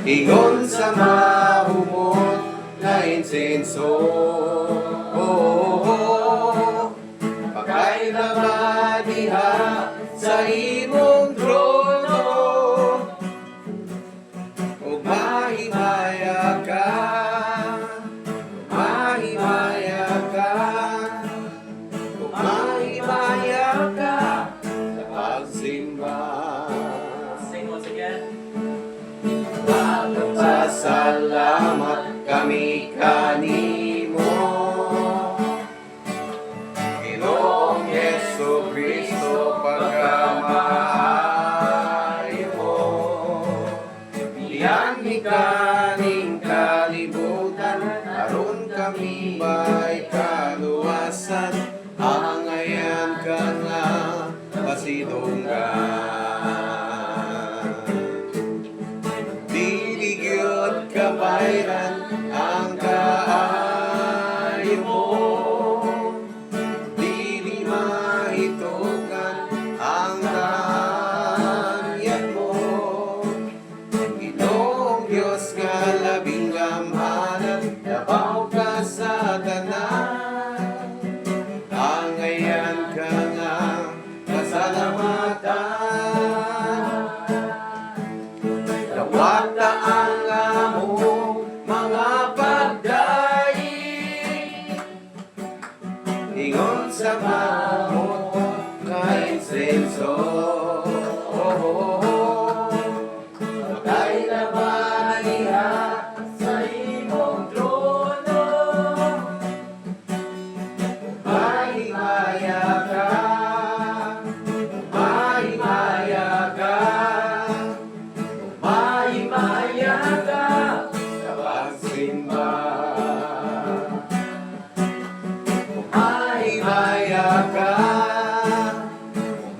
ingon sa mahumot na insenso. Pagkay na madiha sa imong trono, ug mahimaya ka, mahimaya ka, ug mahimaya ka sa pagsimba. Sing once again. Magpasalamat kami kanimo, Ginoong Yesu Kristo, pagkamaayo mo. Diyan mi kaning kalibutan, aron kami ba'y kaluwasan, angayan ka nga pasidunggan. Didigyot kabayran ang kaayo mo, dili mahitukan ang kaanyag mo. Ginoong Diyos nga labing gamhanan, labaw ka sa tanan, angayan ka nga pasalamatan. Dawata ang among mga pagdaig, ingon sa mahumot na insenso. Pagkay na madiha sa imong trono, mahimaya ka, mahimaya ka, mahimaya ka sa pagsimba. Mahimaya ka,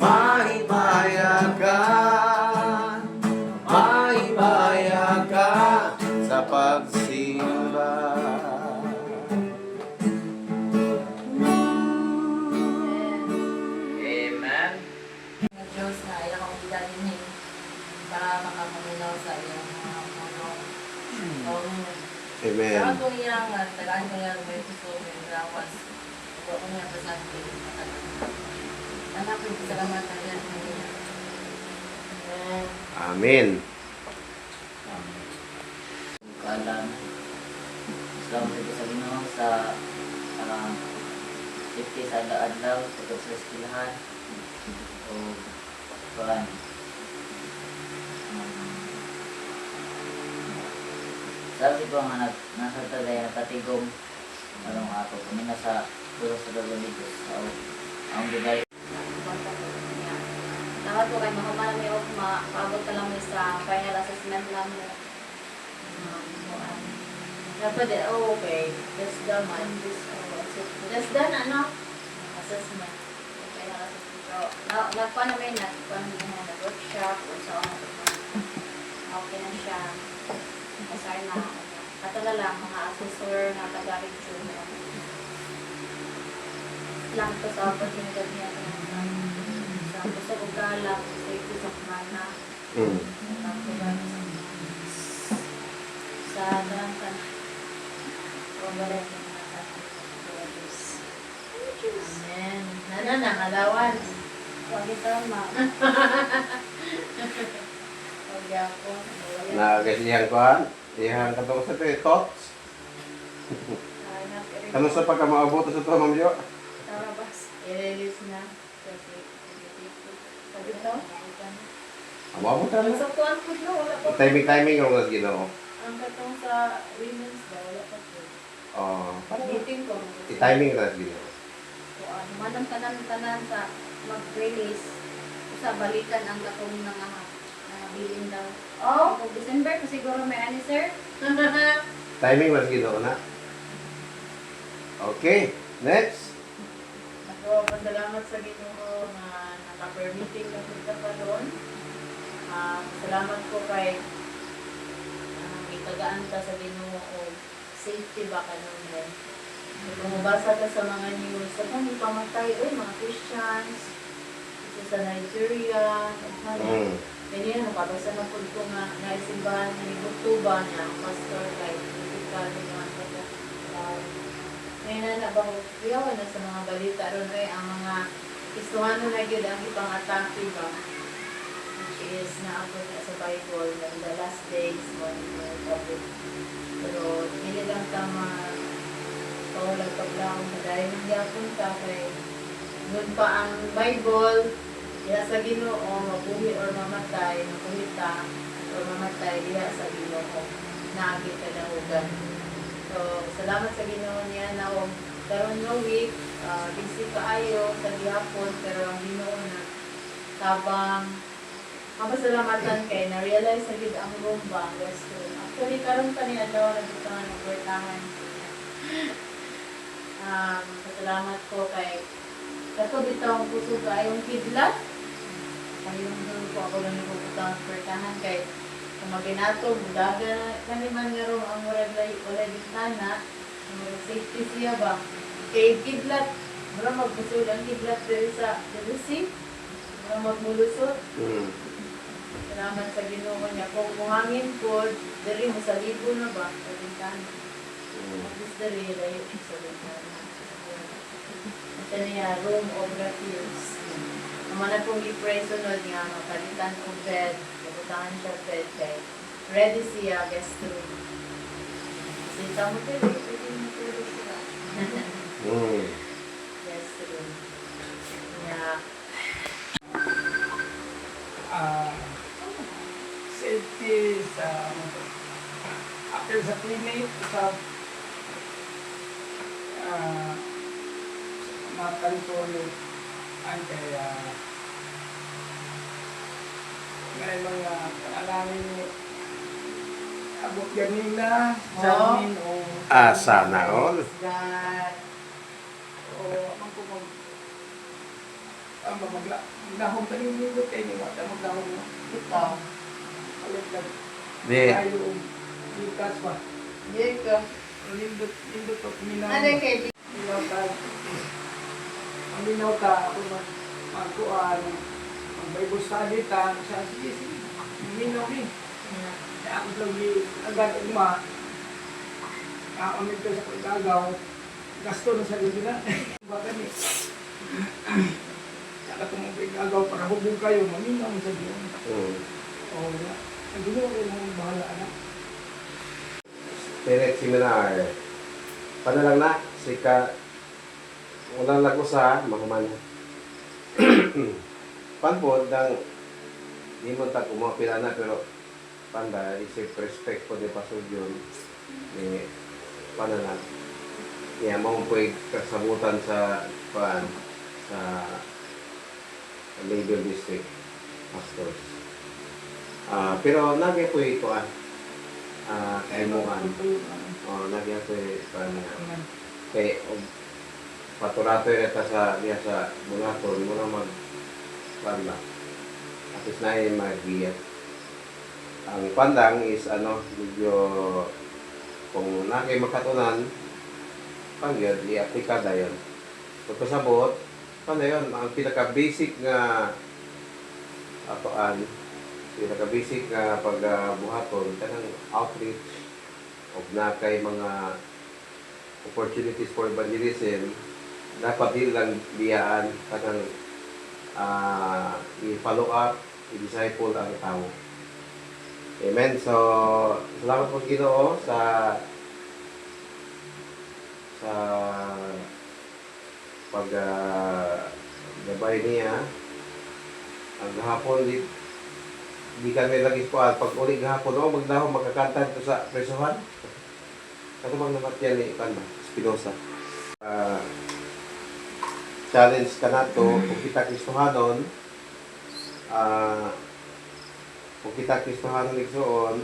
mahimaya ka, mahimaya ka sa pagsimba. Amen. Nga Diyos na ilang ang idalhin para makapaminaw sa iyang mga puno. Amen. Sa akong iyang tagaan ko iyang beses ko may drawas. Ito ko niya pasante. Anak ko salamat na yan. Amen. Kalan. Salamat ito sa Ginoo sa safety sa adlaw sa eskwelahan. O kuan. Sabi ko nga nasa talay nakatigom anong ako kami nasa puro sa dalawang dito so ang gibay Dapat po kayo makamala may ugma, paabot ka lang mo sa final assessment lang mo. Dapat okay. Just done man. Just done ano? Assessment. Final assessment. So, nagpa namin nag-workshop o sa okay na siya. Masaya na. Katala lang, mga assessor na taga-review. Lang to sa opportunity niya. Gusto ko galang, safety sa kumana. Sa dalang ka na. Pagbalat ng mga kapatid. Amen. Nana, nangalawan. Huwag ito, ma. Huwag ako. Nagasiyang kuhan, iyan katong sa ito, thoughts. Ano sa pagkamaabot sa ito, Ma'am Jo? Tarabas. I-release na. Kasi, sabi ito? Amabot ka na. Sa kuwan po na, wala pa. Timing ang mas Ginoo. Ang katong sa women's ba, wala pa po. Meeting ko. I-timing na Ginoo. Manang tanan sa mag-release. Sa balikan ang katong nga bilin daw. Oh, kung December, kung siguro may ani, sir. Timing mas Ginoo na. Okay, next. Ako, pasalamat sa Ginoo na naka-permitting na punta pa doon. Salamat ko kay itagaan ka sa Ginoo o safety ba ka nun din. Kung mabasa ka sa mga news, sa mga pamatay, mga Christians, ito sa Nigeria, Ganyan, nakabasa na po ko nga naisimbahan ni Butuba niya, ang pastor kay Butuba niya. Ngayon na ba, iyawan na sa mga balita ron ay ang mga istuhano na yun ang ipang-atake ba? Which is naabot na sa Bible na in the last days when we're public. Pero hindi lang tama paulag paglaong na dahil hindi apunta kay nun pa ang Bible diha sa Ginoo mabuhi or mamatay, makuhita or mamatay diha sa Ginoo naagi kadahugan. So salamat sa Ginoo niya na karon nga week busy kaayo sa gihapon pero ang Ginoo na tabang mapasalamatan kay na-realize na gid ang rumba ang restaurant. Actually karon pa ni adlaw nagbutangan ng kwartahan. Pasalamat ko kay kato bitaw ang puso kaayong kidlat. Kayong doon ko ako lang nagpupunta ng pertahan kay kung maginato, budaga kaniman nga rin ang walay bintana, safety siya ba? Kay kidlat, mura magpusul ang kidlat dahil sa delusi, mura magmulusot. Salamat sa Ginoo niya. Kung muhangin po, dali mo sa libo na ba? Sa bintana. At least dali, layo sa bintana. Ito niya, room of refuge. Naman na pong i-pray sunod nga, mapalitan kong bed, mabutangan siya bed kay ready siya, guest room. Kasi tamo pwede siya. Guest room. Yeah. Safety sa after sa clinic sa makantulo ang kaya may mga panalangin abot ganina sa amin o Sana all. God. o ang kumag ang maglahong tayo nito kayo ni wata maglahong mo Ito. alit lang Di, tayo ikas pa Diego. nindot o minaw Ano kay ang linaw ta ako magkuhan ang Bible study ta sa sige minaw ni kaya ako lagi agad uma kaamit ko sa pagkagaw gasto na sa gabi na baka ni saka itong pagkagaw para hubog kayo maminaw mo sa Diyon o na ang gulo ko yung bahala anak Spirit Seminar. Paano lang na? Sika, unang lago sa mahuman. Panpod, dang, di mo ta kumapila na, pero panda, isip respect po di pasod yun. Paano na? Kaya mo po kasabutan sa, paan, sa label district pastors. Pero nagay po ito kaimuan. Nagay po ito kay paturato rin sa niya sa bunaton mo na mag-panda. At is na yung mag-giyat. Ang pandang is medyo kung nagay makatunan pangyod, i-aplikada yun. Pagkasabot, paano yun? Ang pinaka-basic nga pinaka-basic nga pagbuhaton, kanang outreach o na kay mga opportunities for evangelism, dapat din lang biyaan kanang i-follow up, i-disciple ang tao. Amen. So, salamat po Ginoo sa gabay niya. Ang hapon di kami lagi po pag uli gahapon magdahon magkakanta ito sa presuhan. Ano bang namatyan ni Espinosa? Challenge ka na to kung kita Kristohanon igsoon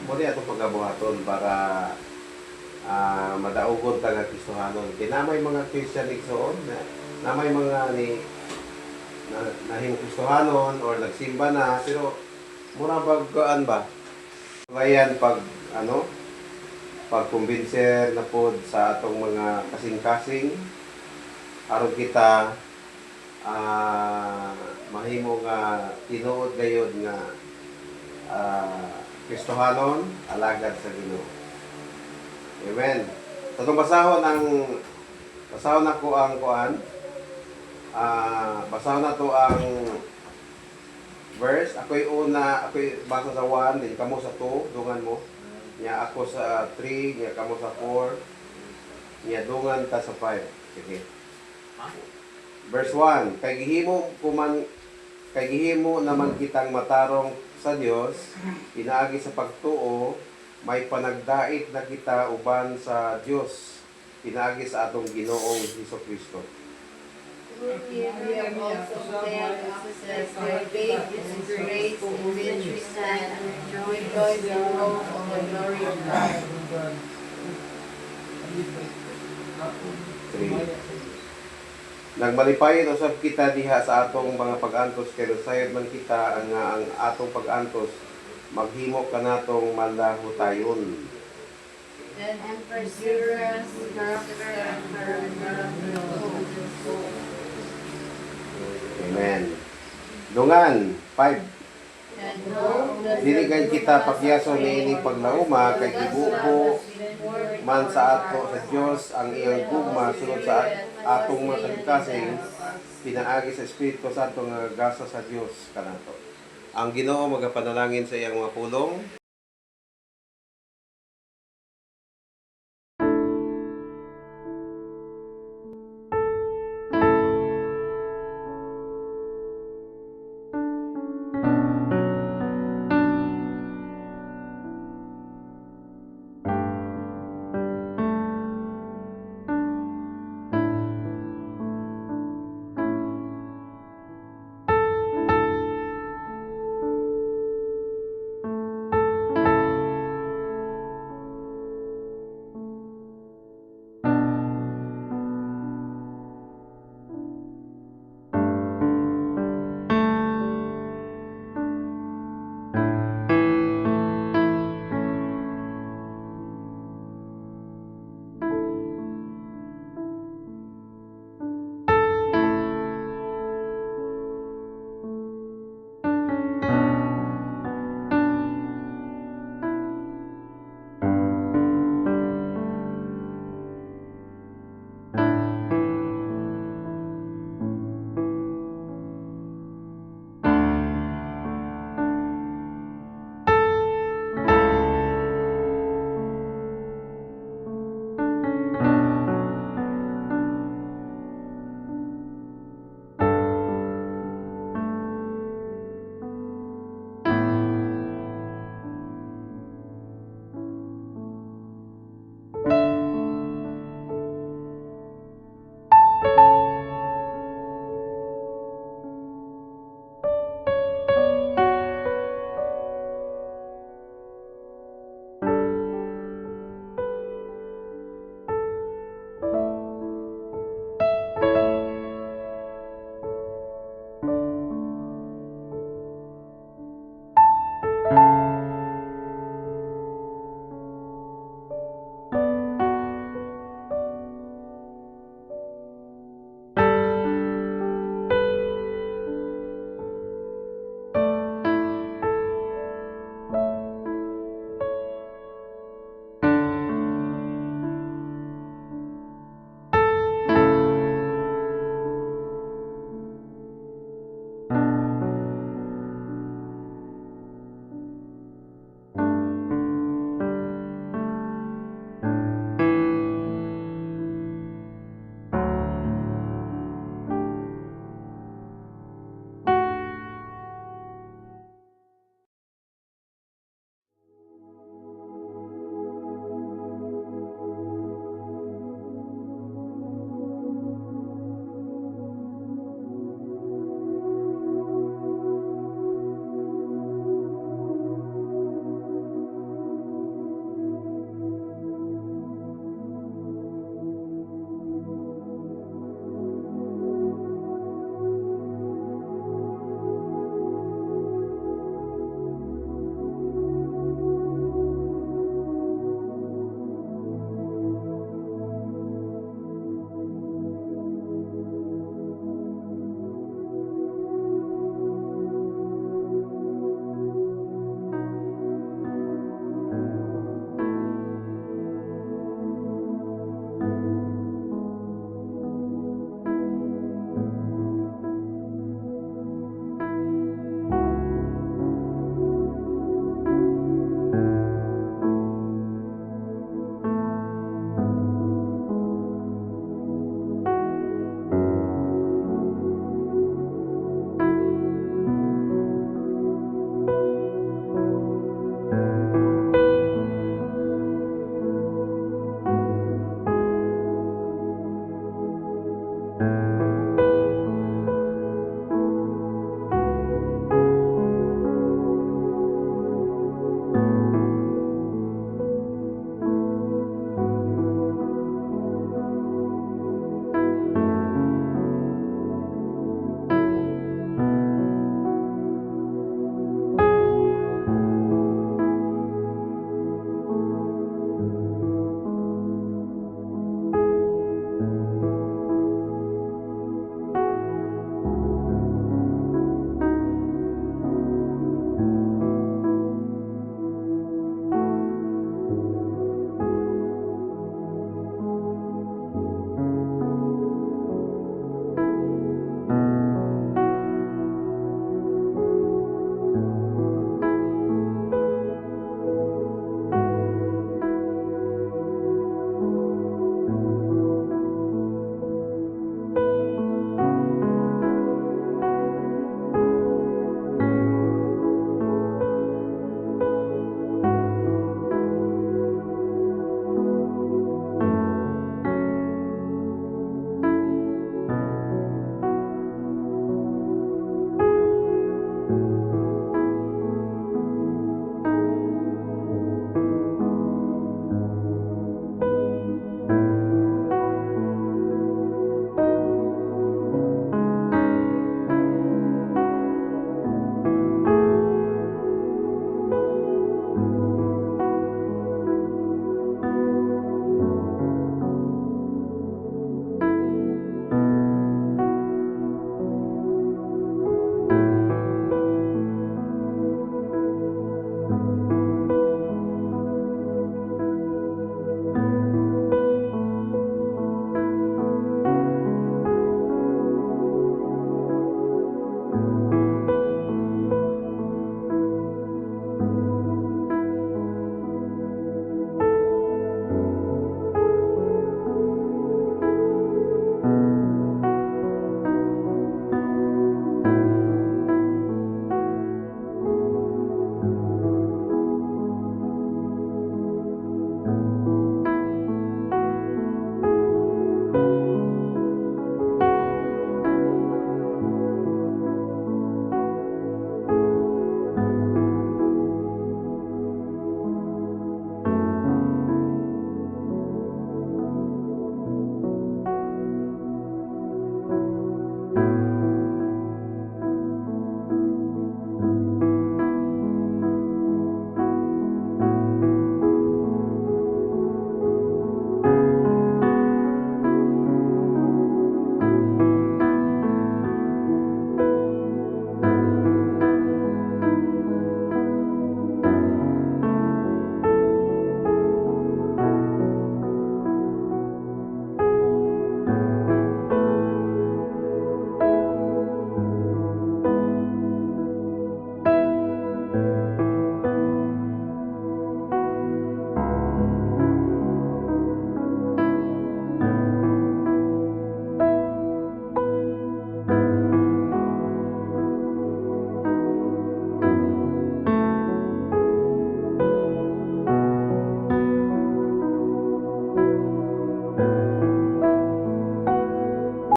muli atong pagabuhaton para madaugon ta nga Kristohanon. Kinamay mga Christian igsoon na may mga nahimong Kristohanon or nagsimba na pero mura bagkaan ba? Ngayon pag-convincer na po sa atong mga kasing-kasing aron kita mahimo nga tinuod gayud nga Kristohanon, alagad sa Ginoo. Amen. Katong basahon ako ang kuan. Basahon na to ang verse. Ako'y basa sa 1, din kamo sa 2, dungan mo. Nya ako sa 3, nya kamo sa 4. Nya dungan ta sa 5. Sige. Verse 1, kay gihimo naman kitang matarong sa Dios, pinaagi sa pagtuo, may panagdait na kita uban sa Dios, pinaagi sa atong Ginoong Hesukristo. Who here also then says their faith is great in which we stand, rejoice in hope of the glory of God. 3. Nagmalipayon usab kita diha sa atong mga pag-antos kay sayod man kita ang atong pag-antos maghimo kanatong malahutayon. And perseverance, character, and Amen. Dungan 5. and hope that Dili kay kita pakyason niini paglauma kay gibuko man sa ato sa Dios ang iyang gugma sulod sa atong masalkasing pinaagi sa Espiritu Santo nga gasa sa Dios kanato. Ang Ginoo magapanalangin sa iyang mga pulong.